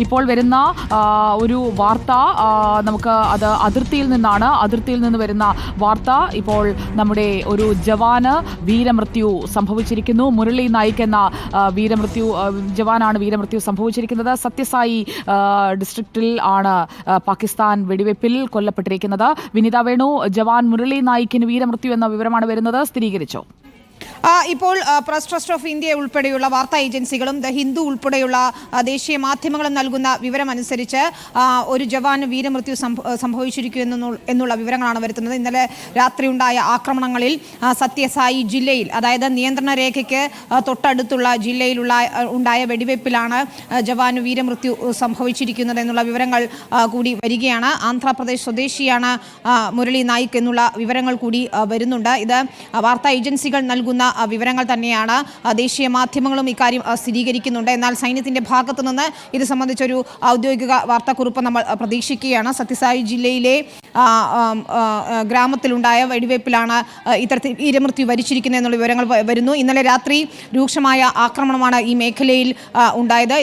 ഇപ്പോൾ വരുന്ന ഒരു വാർത്ത നമുക്ക് അത് അതിർത്തിയിൽ നിന്ന് വരുന്ന വാർത്ത. ഇപ്പോൾ നമ്മുടെ ഒരു ജവാന് വീരമൃത്യു സംഭവിച്ചിരിക്കുന്നു. മുരളി നായിക് എന്ന ജവാനാണ് വീരമൃത്യു സംഭവിച്ചിരിക്കുന്നത്. സത്യസായി ഡിസ്ട്രിക്റ്റിൽ ആണ് പാകിസ്ഥാൻ വെടിവെപ്പിൽ കൊല്ലപ്പെട്ടിരിക്കുന്നത്. വിനിത വേണു, ജവാൻ മുരളി നായിക്കിന് വീരമൃത്യു എന്ന വിവരമാണ് വരുന്നത്. സ്ഥിരീകരിച്ചോ? ഇപ്പോൾ പ്രസ് ട്രസ്റ്റ് ഓഫ് ഇന്ത്യ ഉൾപ്പെടെയുള്ള വാർത്താ ഏജൻസികളും ദ ഹിന്ദു ഉൾപ്പെടെയുള്ള ദേശീയ മാധ്യമങ്ങളും നൽകുന്ന വിവരമനുസരിച്ച് ഒരു ജവാന് വീരമൃത്യു സംഭവിച്ചിരിക്കുന്നു എന്നുള്ള വിവരങ്ങളാണ് വരുത്തുന്നത്. ഇന്നലെ രാത്രിയുണ്ടായ ആക്രമണങ്ങളിൽ സത്യസായി ജില്ലയിൽ, അതായത് നിയന്ത്രണ രേഖയ്ക്ക് തൊട്ടടുത്തുള്ള ജില്ലയിലുള്ള ഉണ്ടായ വെടിവെപ്പിലാണ് ജവാന് വീരമൃത്യു സംഭവിച്ചിരിക്കുന്നത് എന്നുള്ള വിവരങ്ങൾ കൂടി വരികയാണ്. ആന്ധ്രാപ്രദേശ് സ്വദേശിയാണ് മുരളി നായിക് എന്നുള്ള വിവരങ്ങൾ കൂടി വരുന്നുണ്ട്. ഇത് വാർത്താ ഏജൻസികൾ നൽകുന്ന വിവരങ്ങൾ തന്നെയാണ്. ദേശീയ മാധ്യമങ്ങളും ഇക്കാര്യം സ്ഥിരീകരിക്കുന്നുണ്ട്. എന്നാൽ സൈന്യത്തിന്റെ ഭാഗത്തു നിന്ന് ഇത് സംബന്ധിച്ചൊരു ഔദ്യോഗിക വാർത്താക്കുറിപ്പ് നമ്മൾ പ്രതീക്ഷിക്കുകയാണ്. സത്യസായി ജില്ലയിലെ ഗ്രാമത്തിലുണ്ടായ വെടിവയ്പ്പിലാണ് ഇത്തരത്തിൽ വീരമൃത്യു വരിച്ചിരിക്കുന്നത് എന്നുള്ള വിവരങ്ങൾ വരുന്നു. ഇന്നലെ രാത്രി രൂക്ഷമായ ആക്രമണമാണ് ഈ മേഖലയിൽ ഉണ്ടായത്.